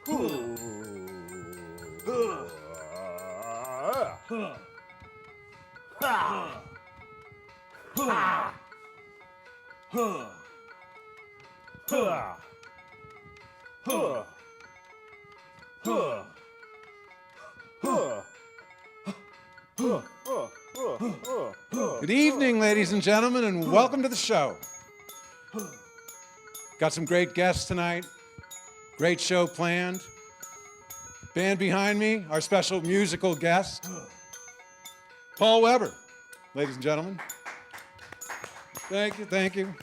Good evening, ladies and gentlemen, and welcome to the show. Got some great guests tonight. Great show planned. Band behind me, our special musical guest, Paul Weber, ladies and gentlemen. Thank you, thank you.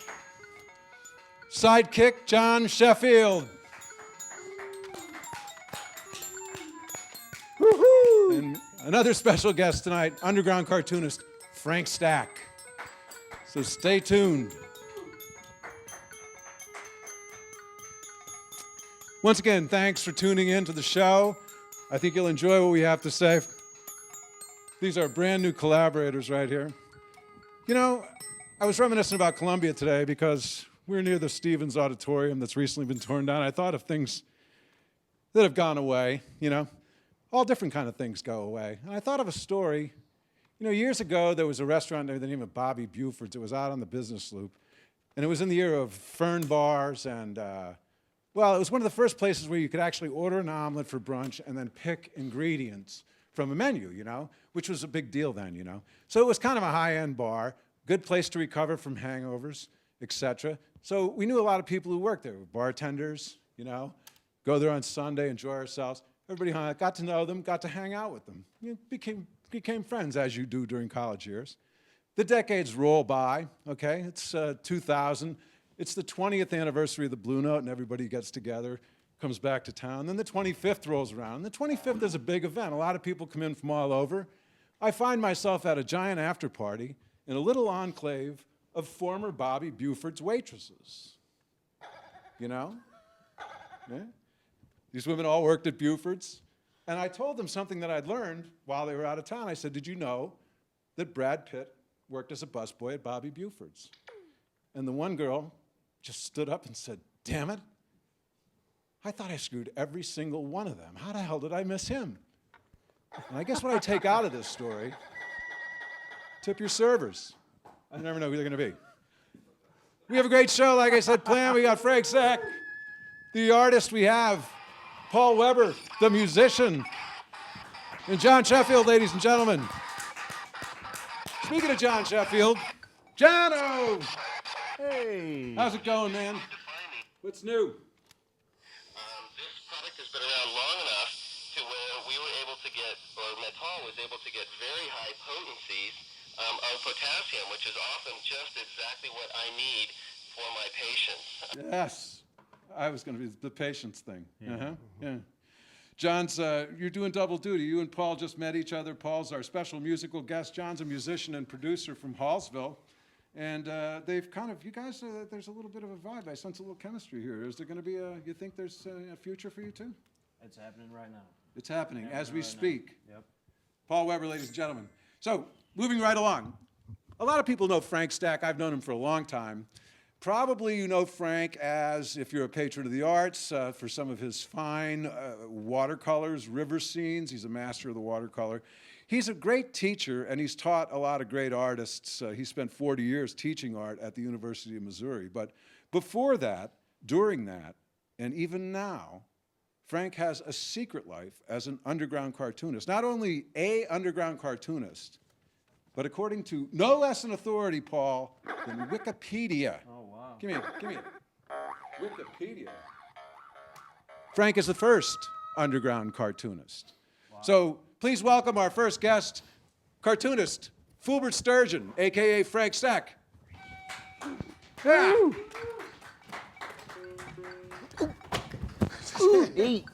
Sidekick, Jon Sheffield. Woo-hoo! And another special guest tonight, underground cartoonist, Frank Stack. So stay tuned. Once again, thanks for tuning in to the show. I think you'll enjoy what we have to say. These are brand new collaborators right here. You know, I was reminiscing about Columbia today because we're near the Stevens Auditorium that's recently been torn down. I thought of things that have gone away, you know. All different kind of things go away. And I thought of a story. You know, years ago, there was a restaurant there, the name of Bobby Buford's. It was out on the business loop. And it was in the era of fern bars and, well, it was one of the first places where you could actually order an omelet for brunch and then pick ingredients from a menu, you know, which was a big deal then, you know. So it was kind of a high-end bar, good place to recover from hangovers, etc. So we knew a lot of people who worked there, bartenders, you know, go there on Sunday, enjoy ourselves. Everybody hung out, got to know them, got to hang out with them. You know, became friends, as you do during college years. The decades roll by, okay? It's 2000. It's the 20th anniversary of the Blue Note, and everybody gets together, comes back to town. Then the 25th rolls around. And the 25th is a big event. A lot of people come in from all over. I find myself at a giant after party in a little enclave of former Bobby Buford's waitresses. You know? Yeah? These women all worked at Buford's. And I told them something that I'd learned while they were out of town. I said, did you know that Brad Pitt worked as a busboy at Bobby Buford's? And the one girl just stood up and said, damn it, I thought I screwed every single one of them. How the hell did I miss him? And I guess what I take out of this story, tip your servers. I never know who they're going to be. We have a great show, like I said, planned. We got Frank Stack, the artist. We have Paul Weber, the musician, and Jon Sheffield, ladies and gentlemen. Speaking of Jon Sheffield, Jono! Hey! How's it going, man? What's new? This product has been around long enough to where we were able to get, or Metal was able to get very high potencies of potassium, which is often just exactly what I need for my patients. Yes. I was going to be the patience thing. Yeah. Yeah. Jon's, you're doing double duty. You and Paul just met each other. Paul's our special musical guest. Jon's a musician and producer from Hallsville. And they've kind of, you guys, there's a little bit of a vibe. I sense a little chemistry here. Is there going to be you think there's a future for you two? It's happening right now. It's happening as we right speak. Now. Yep. Paul Weber, ladies and gentlemen. So, moving right along. A lot of people know Frank Stack. I've known him for a long time. Probably you know Frank as, if you're a patron of the arts, for some of his fine watercolors, river scenes. He's a master of the watercolor. He's a great teacher, and he's taught a lot of great artists. He spent 40 years teaching art at the University of Missouri. But before that, during that, and even now, Frank has a secret life as an underground cartoonist. Not only a underground cartoonist, but according to no less an authority, Paul, than Wikipedia. Oh, wow. Give me it. Wikipedia. Frank is the first underground cartoonist. Wow. So please welcome our first guest, cartoonist Fulbert Sturgeon, a.k.a. Frank Stack. Yeah. You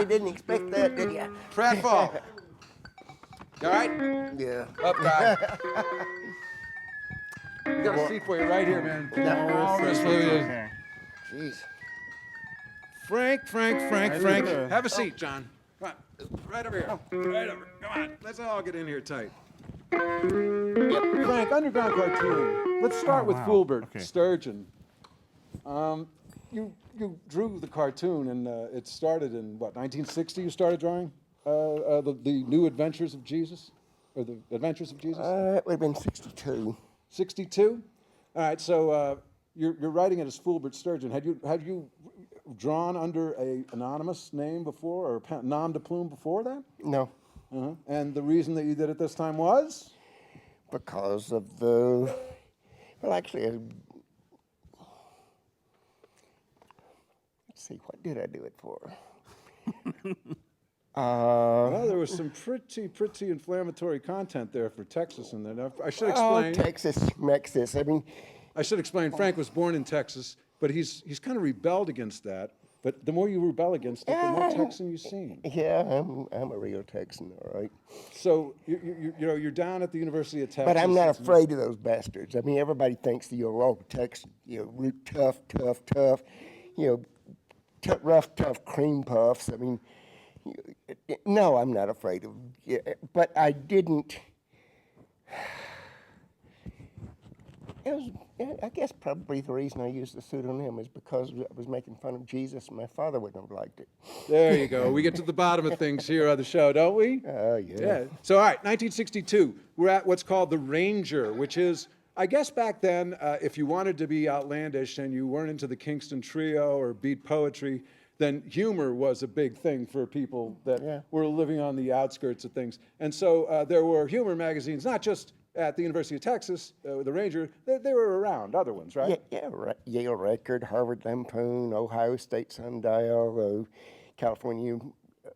didn't expect that, did you? Pratfall. You all right? Yeah. Up, guy. We got a seat for you right here, man. Okay. Jeez. Frank. Have a seat, Jon. Come on. Right over here. Right over. Come on. Let's all get in here tight. Frank, underground cartooning. Let's start with Fulbert Sturgeon. You you drew the cartoon, and it started in, what, 1960 you started drawing the New Adventures of Jesus? Or the Adventures of Jesus? It would have been 62. 62? All right, so you're writing it as Fulbert Sturgeon. Had you drawn under a anonymous name before, or nom de plume before that? No, Uh-huh. And the reason that you did it this time was? because of the, well, actually, let's see, what did I do it for? Well, there was some pretty inflammatory content there for Texas in there. I should explain. Texas, Mexis. I mean, I should explain. Frank was born in Texas, but he's kind of rebelled against that. But the more you rebel against it, the more Texan you seem. yeah, I'm a real Texan, all right. So you're down at the University of Texas. But I'm not afraid of those bastards. I mean, everybody thinks that you're all Texan, tough, rough, tough cream puffs. I mean, no, I'm not afraid of. But I didn't. I guess probably the reason I used the pseudonym is because I was making fun of Jesus, and my father wouldn't have liked it. There you go. We get to the bottom of things here on the show, don't we? Yeah. So, all right, 1962, we're at what's called the Ranger, which is, I guess back then, if you wanted to be outlandish and you weren't into the Kingston Trio or beat poetry, then humor was a big thing for people that were living on the outskirts of things. And so there were humor magazines, not just at the University of Texas, the Ranger, they were around, other ones, right? Yale Record, Harvard Lampoon, Ohio State Sundial,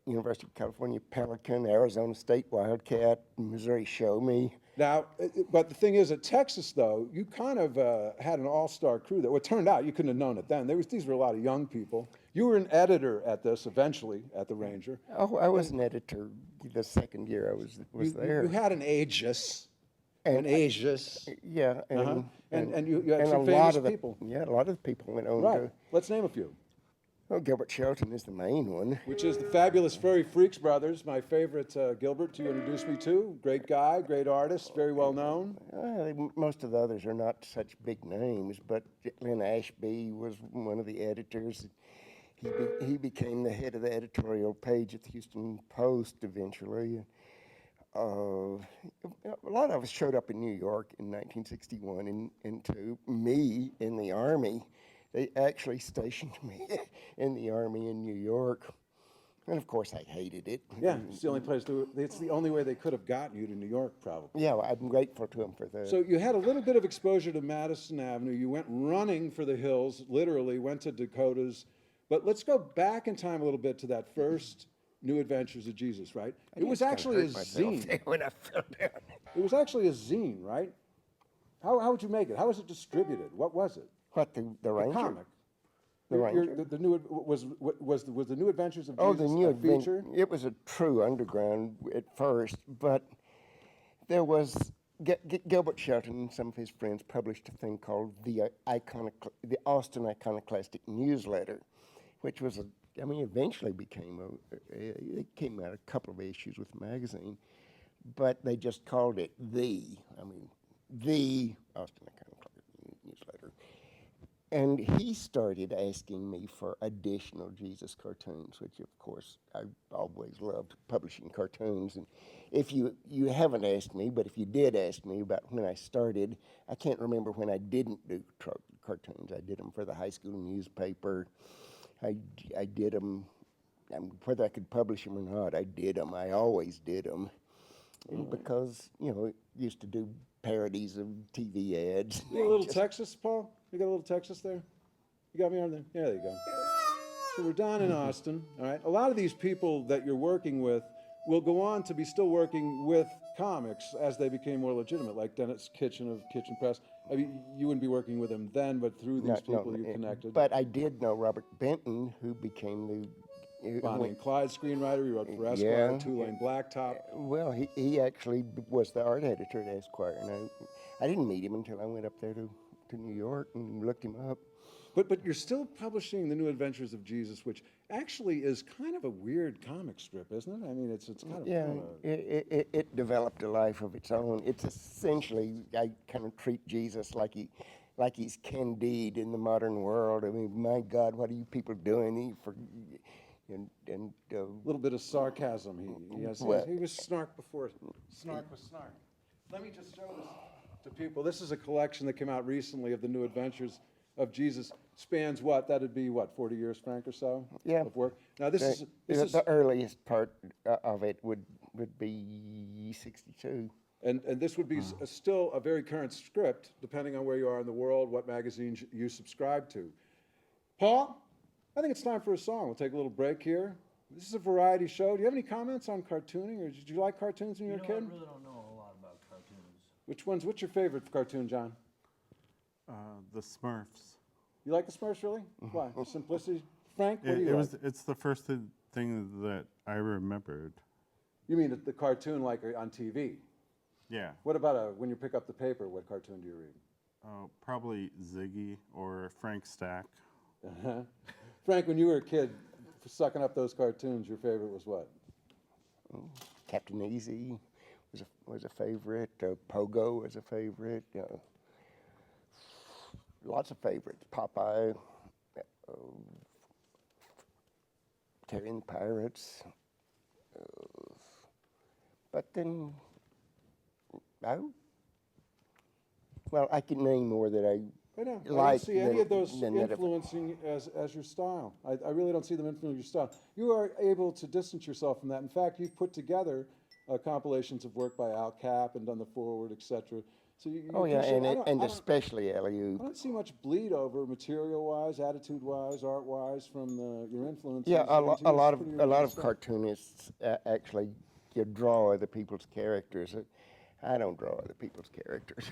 University of California Pelican, Arizona State Wildcat, Missouri Show Me. Now, but the thing is, at Texas, though, you kind of had an all-star crew that, well, it turned out you couldn't have known it then. These were a lot of young people. You were an editor at this eventually, at the Ranger. Oh, I was an editor the second year I was there. You had an aegis. Yeah. And you had some a famous lot of people. Yeah, a lot of the people went on Right. to. Let's name a few. Oh, Gilbert Shelton is the main one. Which is the fabulous Furry Freaks brothers, my favorite Gilbert you introduced me to. Great guy, great artist, very well known. Most of the others are not such big names, but Lynn Ashby was one of the editors. He became the head of the editorial page at the Houston Post eventually. A lot of us showed up in New York in 1961 and to me in the Army. They actually stationed me in the Army in New York. And of course I hated it. Yeah, it's the only place it's the only way they could have gotten you to New York, probably. Yeah, well, I'm grateful to them for that. So you had a little bit of exposure to Madison Avenue. You went running for the hills, literally, went to Dakotas. But let's go back in time a little bit to that first New Adventures of Jesus, right? It was actually a zine. When I fell down. It was actually a zine, right? How would you make it? How was it distributed? What was it? What, the Ranger? Comic. The Ranger? The new was the New Adventures of Jesus Oh, the New feature? Adventure. It was a true underground at first, but there was Gilbert Shelton and some of his friends published a thing called the Austin Iconoclastic Newsletter, which was eventually became it came out a couple of issues with the magazine, but they just called it the Austin Iconoclastic Newsletter. And he started asking me for additional Jesus cartoons, which of course I always loved publishing cartoons. And if you haven't asked me, but if you did ask me about when I started, I can't remember when I didn't do cartoons. I did them for the high school newspaper. I did them, whether I could publish them or not, I did them. I always did them. Because, used to do parodies of TV ads. You got a little Texas, Paul? You got a little Texas there? You got me on there? Yeah, there you go. So we're down in Austin, all right? A lot of these people that you're working with will go on to be still working with comics as they became more legitimate, like Dennis Kitchen of Kitchen Press. I mean, you wouldn't be working with him then, but through these people you connected. But I did know Robert Benton, who became the Bonnie and Clyde screenwriter. He wrote for Esquire, Two-Lane Blacktop. Well, he actually was the art editor at Esquire, and I didn't meet him until I went up there to New York and looked him up. But you're still publishing The New Adventures of Jesus, which actually is kind of a weird comic strip, isn't it? I mean, it's kind of it developed a life of its own. It's essentially, I kind of treat Jesus like like he's Candide in the modern world. I mean, my God, what are you people doing? And A little bit of sarcasm. He was snark before. Snark was snark. Let me just show this to people. This is a collection that came out recently of the New Adventures of Jesus. Spans what? That'd be what, 40 years, Frank, or so? Yeah. Of work. Now this is the earliest part of it would be 62. and this would be still a very current script, depending on where you are in the world, what magazines you subscribe to. Paul, I think it's time for a song. We'll take a little break here. This is a variety show. Do you have any comments on cartooning, or did you like cartoons when you were a kid? I really don't know a lot about cartoons. What's your favorite cartoon, John? The Smurfs. You like the Smurfs, really? Why? The simplicity? Frank, what do you like? It's the first thing that I remembered. You mean the cartoon like on TV? Yeah. What about when you pick up the paper, what cartoon do you read? Probably Ziggy or Frank Stack. Uh-huh. Frank, when you were a kid, sucking up those cartoons, your favorite was what? Captain Easy was a favorite. Pogo was a favorite. Lots of favorites. Popeye, Terry and the Pirates. But then, I can name more that I know. I like. don't see any of those than that have- influencing as your style. I really don't see them influencing your style. You are able to distance yourself from that. In fact, you've put together compilations of work by Al Cap and done the forward, etc. So you Oh yeah, appreciate- and especially I Eliu. don't see much bleed over material-wise, attitude-wise, art-wise from your influences. Yeah, a into lot pretty of original stuff. cartoonists actually draw other people's characters. I don't draw other people's characters.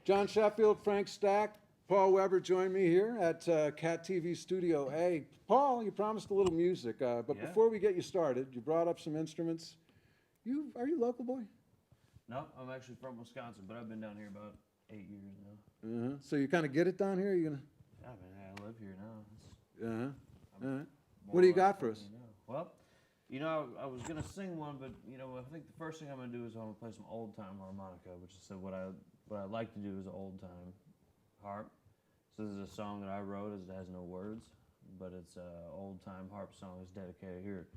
Jon Sheffield, Frank Stack, Paul Weber join me here at Cat TV Studio A. Paul, you promised a little music, but Yeah. before we get you started, you brought up some instruments. Are you local boy? No, I'm actually from Wisconsin, but I've been down here about 8 years now. So you kind of get it down here? You gonna? Yeah, I live here now. All right. More What do you or less got for from us? here now. Well, I was gonna sing one, but I think the first thing I'm gonna do is I'm gonna play some old time harmonica, which is what I like to do is old time harp. So this is a song that I wrote. It has no words, but it's an old time harp song. It's dedicated here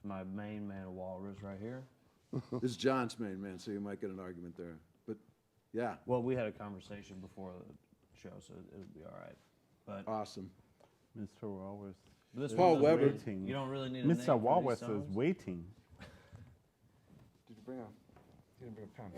to my main man Walrus right here. This is John's main man, so you might get an argument there. But yeah, Well, we had a conversation before the show, so it'll be all right. But awesome. Mr. Walrus. this Paul one's Weber. Waiting. You don't really need a name Mr. for these Walrus is songs. waiting. Did you bring a? You didn't bring a pen.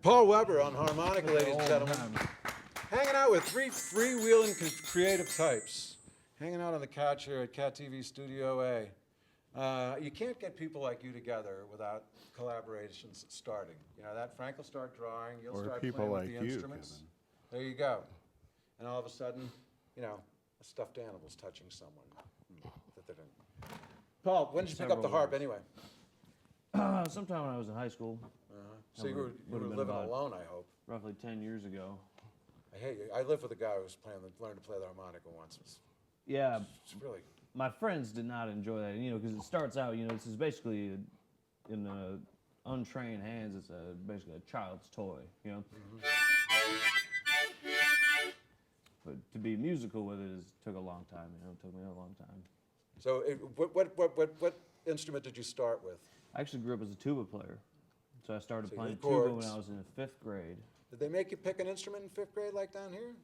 Paul Weber on harmonica, ladies and gentlemen. Hanging out with three freewheeling creative types. Hanging out on the couch here at Cat TV Studio A. You can't get people like you together without collaborations starting. You know that? Frank will start drawing, you'll Or start people playing with like the you, instruments. Kevin. There you go. And all of a sudden, a stuffed animal's touching someone. Paul, when did you pick up the Several harp years. anyway? Sometime when I was in high school, So you were would've been living about- alone, I hope. roughly 10 years ago. I lived with a guy who was learning to play the harmonica once. Yeah, It's really, my friends did not enjoy that, because it starts out, this is basically in untrained hands, it's basically a child's toy, But to be musical with it took a long time, it took me a long time. so what instrument did you start with? I actually grew up as a tuba player, so I started So you playing hit tuba when chords. I was in the 5th grade. Did they make you pick an instrument in 5th grade like down here?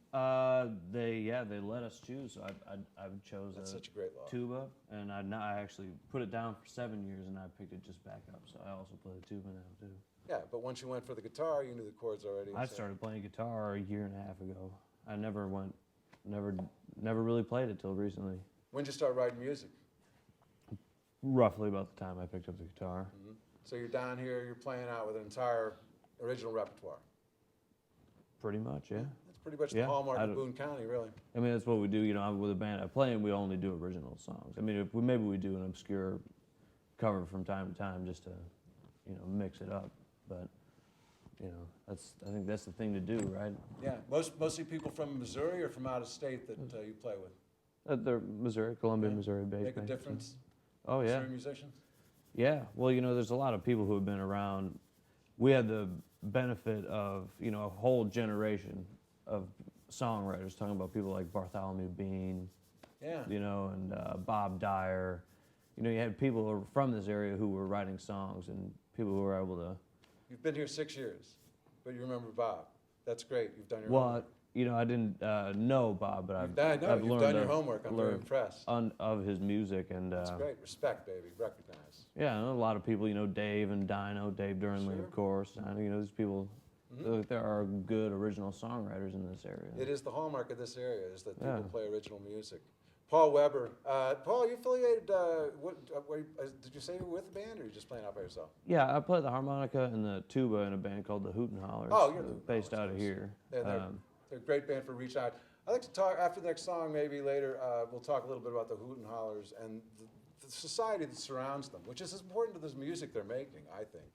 They let us choose, so I chose That's such a great law. tuba, and I actually put it down for 7 years, and I picked it just back up, so I also play the tuba now too. Yeah, but once you went for the guitar, you knew the chords already. I so- started playing guitar a year and a half ago. I never really played it till recently. When did you start writing music? Roughly about the time I picked up the guitar. So you're down here, you're playing out with an entire original repertoire. Pretty much, yeah. That's pretty much the Yeah, hallmark I of don't- Boone County, really. I mean, that's what we do. I'm with a band I play, and we only do original songs. I mean, maybe we do an obscure cover from time to time just to, mix it up. But, I think that's the thing to do, right? Yeah, mostly people from Missouri or from out of state that you play with. They're Columbia, Missouri-based. Make a bands, so. difference? Oh yeah. Missouri musicians? Yeah, well, there's a lot of people who have been around. We had the benefit of, a whole generation of songwriters, talking about people like Bartholomew Bean, Yeah. and Bob Dyer. You had people who were from this area who were writing songs, and people who were able to. You've been here 6 years, but you remember Bob. That's great. You've done your Well, homework. I didn't know Bob, but I've I know, I've you've learned done your of- homework. I'm very learned impressed. of his music, and That's great. Respect, baby. Recognize. yeah, I know a lot of people. Dave and Dino, Dave Durnley, Sure. of course. And, these people. There are good original songwriters in this area. It is the hallmark of this area, is that people Yeah. play original music. Paul Weber. Paul, you affiliated, did you say you were with the band, or are you just playing out by yourself? Yeah, I play the harmonica and the tuba in a band called the Hoot and Hollers. Oh, you're the Hoot and based Hollers, out of yes. here. Yeah, they're a great band for reach out. I'd like to talk, after the next song, maybe later, we'll talk a little bit about the Hoot and Hollers and the society that surrounds them, which is as important to this music they're making, I think,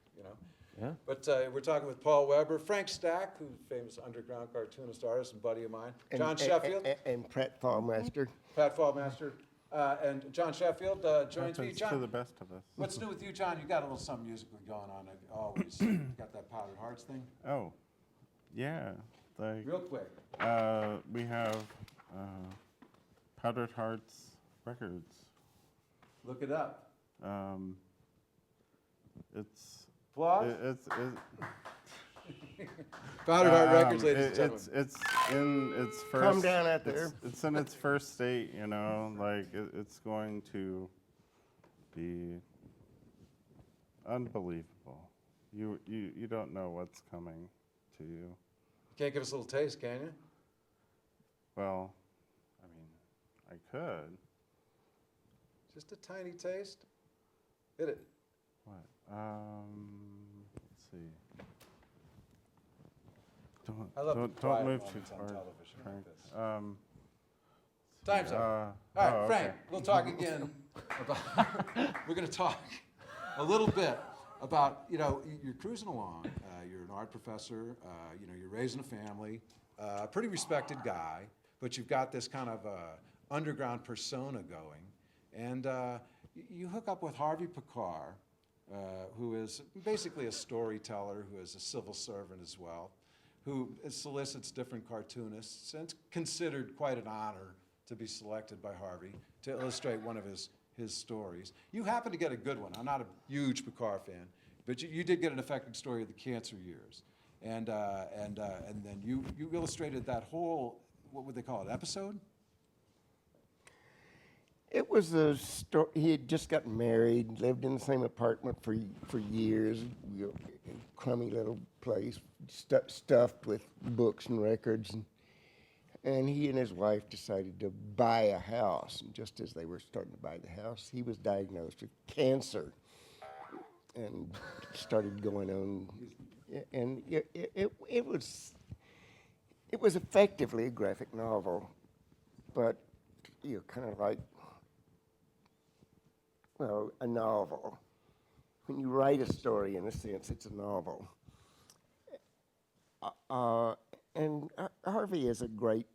Yeah. But we're talking with Paul Weber, Frank Stack, who's a famous underground cartoonist artist and buddy of mine, Jon Sheffield, And Pratt Fallmaster. Pat Fallmaster, and Jon Sheffield joins me. Happens to John, the best of us. what's new with you, John? You got a little something musically going on. Always got that Powdered Hearts thing. Oh, yeah. Like, Real quick. we have Powdered Hearts Records. Look it up. It's Applause. it's Powdered Heart Records, ladies and gentlemen. It's in its first. Come down out there. It's in its first state, like it's going to be unbelievable. You don't know what's coming to you. Can't give us a little taste, can you? Well, I mean, I could. Just a tiny taste. Hit it. What? Let's see. I love Don't quiet move too moments on hard, television like Frank. this. Time's up. All right, Frank, we'll talk again about, we're going to talk a little bit about, you're cruising along. You're an art professor. You're raising a family, a pretty respected guy, but you've got this kind of underground persona going. And you hook up with Harvey Pekar, who is basically a storyteller, who is a civil servant as well, who solicits different cartoonists, and it's considered quite an honor to be selected by Harvey to illustrate one of his stories. You happen to get a good one. I'm not a huge Pekar fan, but you did get an affecting story of the cancer years. And then you illustrated that whole, what would they call it, episode? It was a story. He had just gotten married, lived in the same apartment for years, crummy little place, stuffed with books and records. And he and his wife decided to buy a house. And just as they were starting to buy the house, he was diagnosed with cancer and started going on. And it was effectively a graphic novel, but kind of like, well, a novel. When you write a story, in a sense, it's a novel. And Harvey is a great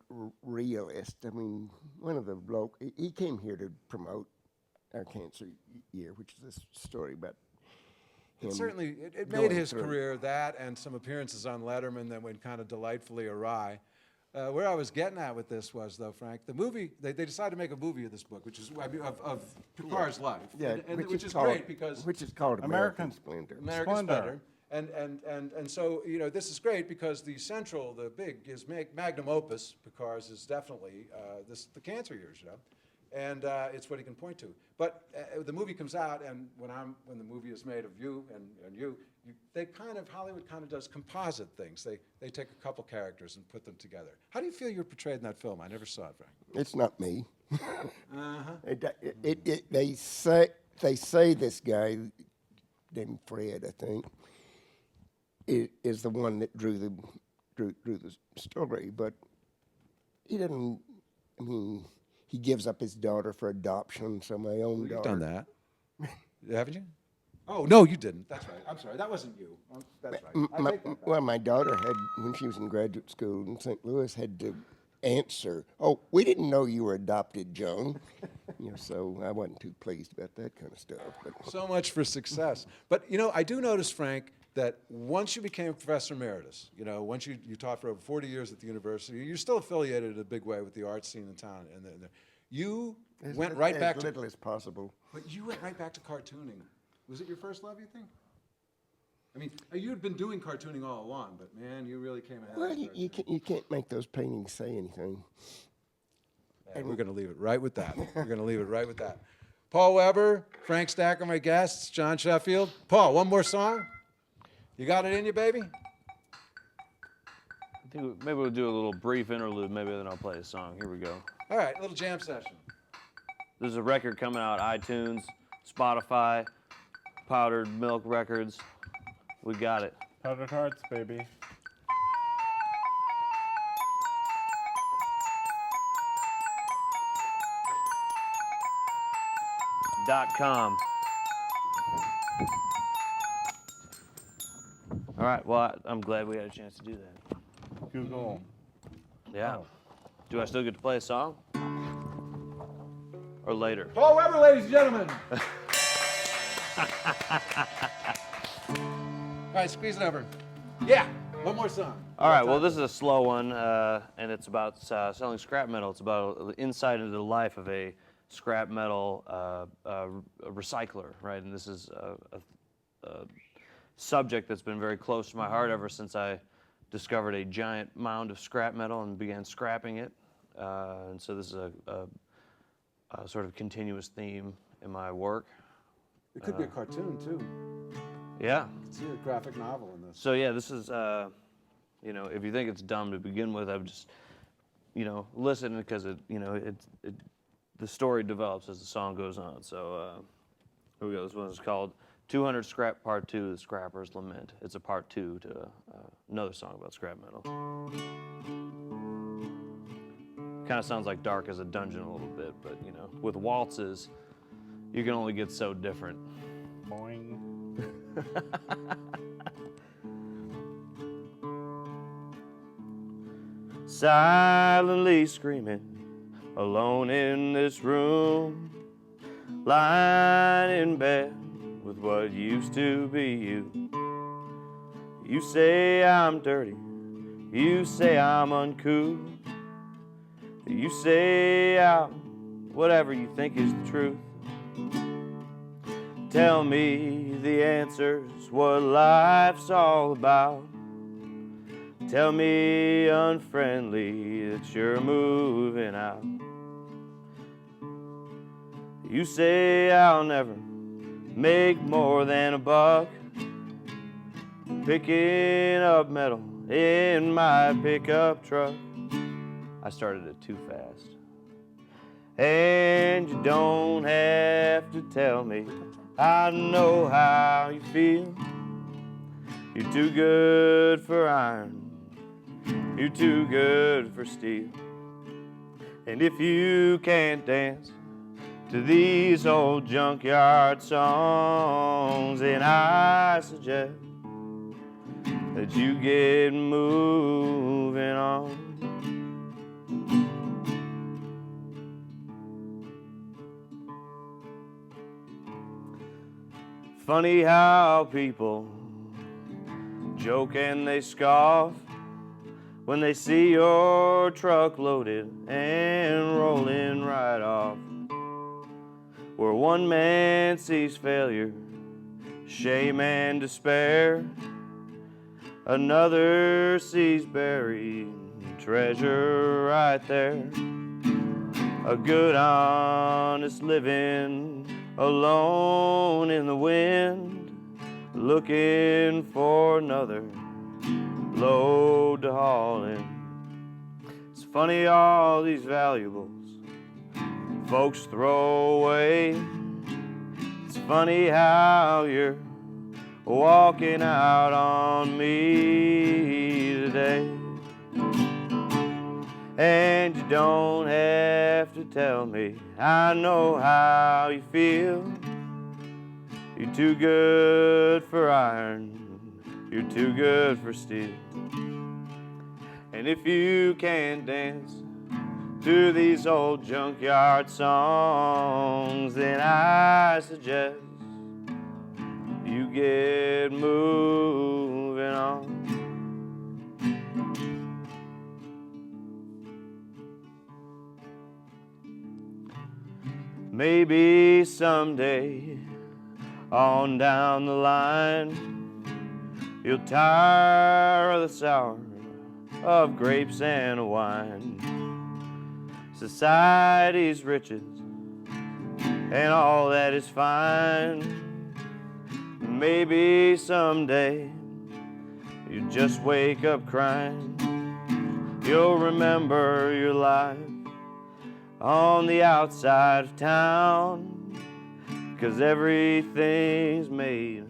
realist. I mean, one of the he came here to promote our cancer year, which is this story about him. It certainly it going made his through. career, that and some appearances on Letterman that went kind of delightfully awry. Where I was getting at with this was, though, Frank, the movie, they decided to make a movie of this book, which is of Picard's life. Yeah, and which is called, great because which is called American Splendor. American Splendor. Splendor. And so, you know, this is great because the big, his magnum opus, Picard's, is definitely the cancer years, you know, and it's what he can point to. But the movie comes out, and when the movie is made of you and you, Hollywood kind of does composite things. They take a couple characters and put them together. How do you feel you're portrayed in that film? I never saw it, Frank. It's not me. Uh-huh. They say this guy named Fred, I think, is the one that drew the story, but he doesn't. I mean, he gives up his daughter for adoption, so my own You've daughter. done that, haven't you? Oh no, you didn't. That's right. I'm sorry. That wasn't you. That's right. I take that back. Well, my daughter had, when she was in graduate school in St. Louis, had to answer, "Oh, we didn't know you were adopted, Joan." You know, so I wasn't too pleased about that kind of stuff. But So much for success. But, you know, I do notice, Frank, that once you became professor emeritus, you know, once you taught for over 40 years at the university, you're still affiliated in a big way with the art scene in town. And you went right back as to, little as possible. but you went right back to cartooning. Was it your first love, you think? I mean, you had been doing cartooning all along, but man, you really came ahead. Well, you can't make those paintings say anything. And we're going to leave it right with that. We're going to leave it right with that. Paul Weber, Frank Stack are my guests, Jon Sheffield. Paul, one more song? You got it in you, baby? I think maybe we'll do a little brief interlude. Maybe then I'll play a song. Here we go. All right, little jam session. There's a record coming out, iTunes, Spotify, Powdered Milk Records. We got it. Powdered Hearts, baby. .com. All right, well, I'm glad we had a chance to do that. Google. Yeah. Do I still get to play a song? Or later? Paul Weber, ladies and gentlemen. All right, squeeze it over. Yeah, one more song. All right, well, this is a slow one, and it's about selling scrap metal. It's about insight into the life of a scrap metal recycler, right? And this is a subject that's been very close to my heart ever since I discovered a giant mound of scrap metal and began scrapping it. And so this is a sort of continuous theme in my work. It could be a cartoon, too. Yeah. It's a graphic novel in this. So yeah, this is, you know, if you think it's dumb to begin with, I would just, you know, listen because the story develops as the song goes on. So here we go. This one is called 200 Scrap Part 2, The Scrapper's Lament. It's a part 2 to another song about scrap metal. Kind of sounds like Dark as a Dungeon a little bit, but you know, with waltzes, you can only get so different. Boing. Silently screaming, alone in this room, lying in bed with what used to be you. You say I'm dirty, you say I'm uncouth, you say I'm whatever you think is the truth. Tell me the answers, what life's all about. Tell me unfriendly that you're moving out. You say I'll never make more than $1 picking up metal in my pickup truck. I started it too fast. And you don't have to tell me, I know how you feel. You're too good for iron, you're too good for steel. And if you can't dance, to these old junkyard songs, and I suggest that you get moving on. Funny how people joke and they scoff when they see your truck loaded and rolling right off. Where one man sees failure, shame and despair, another sees buried treasure right there. A good honest living alone in the wind, looking for another load to haul in. It's funny all these valuables folks throw away. It's funny how you're walking out on me today. And you don't have to tell me, I know how you feel. You're too good for iron, you're too good for steel. And if you can't dance to these old junkyard songs, then I suggest you get moving on. Maybe someday on down the line you'll tire of the sour of grapes and wine, society's riches and all that is fine. Maybe someday you just wake up crying. You'll remember your life on the outside of town, 'cause everything's made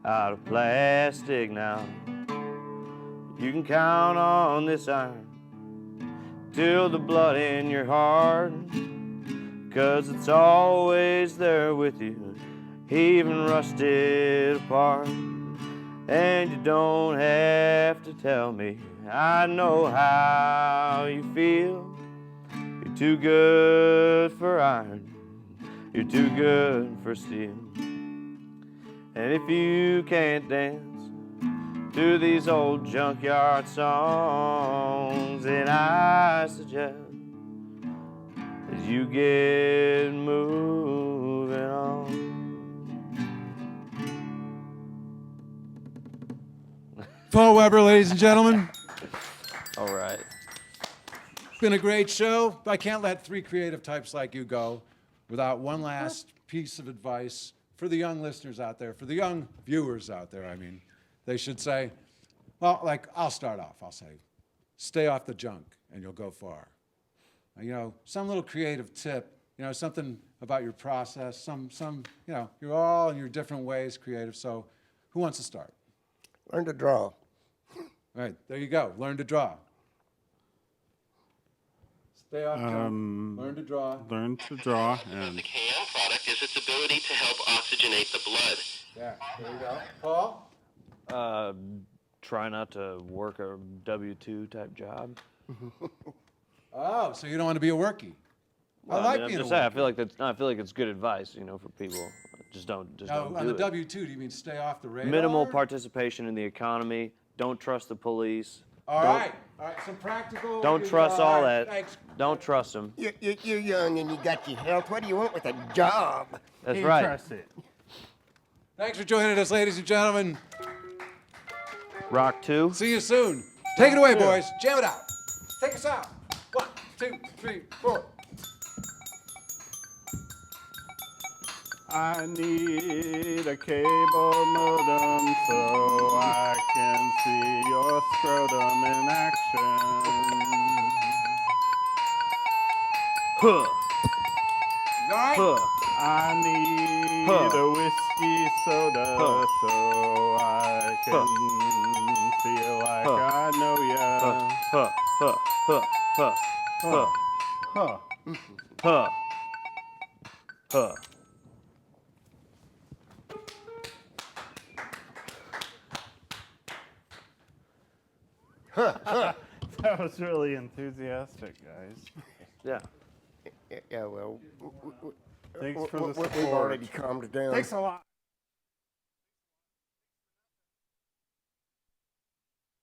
out of plastic now. You can count on this iron till the blood in your heart, 'cause it's always there with you, even rusted apart. And you don't have to tell me, I know how you feel. You're too good for iron, you're too good for steel. And if you can't dance to these old junkyard songs, then I suggest that you get moving on. Paul Weber, ladies and gentlemen. All right. It's been a great show. I can't let three creative types like you go without one last piece of advice for the young listeners out there, for the young viewers out there, I mean. They should say, well, like, I'll start off. I'll say, stay off the junk and you'll go far. You know, some little creative tip, you know, something about your process, some, you know, you're all in your different ways creative. So who wants to start? Learn to draw. All right, there you go. Learn to draw. Stay off junk. Learn to draw. Learn to draw and The can product is its ability to help oxygenate the blood. Yeah, there you go. Paul? Try not to work a W-2 type job. Oh, so you don't want to be a workie. Well, I like I'm being a just saying, I workie. feel like it's good advice, you know, for people. Just don't Now, do on the it. W-2, do you mean stay off the radar? Minimal participation in the economy. Don't trust the police. All Don't- right, some practical. Don't trust all right, that. Thanks. Don't trust them. You're young and you got your health. What do you want with a job? That's right. trust it. Thanks for joining us, ladies and gentlemen. Rock 2. See you soon. Take it away, boys. Jam it out. Take us out. 1, 2, 3, 4. I need a cable modem so I can see your scrotum in action. Huh. You all right? Huh. I need Huh. a whiskey soda Huh. so I can feel like Huh. I know ya. Huh. Huh. Huh. Huh. Huh. Huh. Huh. Huh. That was really enthusiastic, guys. Yeah. Yeah, well, Thanks for the we've support. already calmed down. Thanks a lot.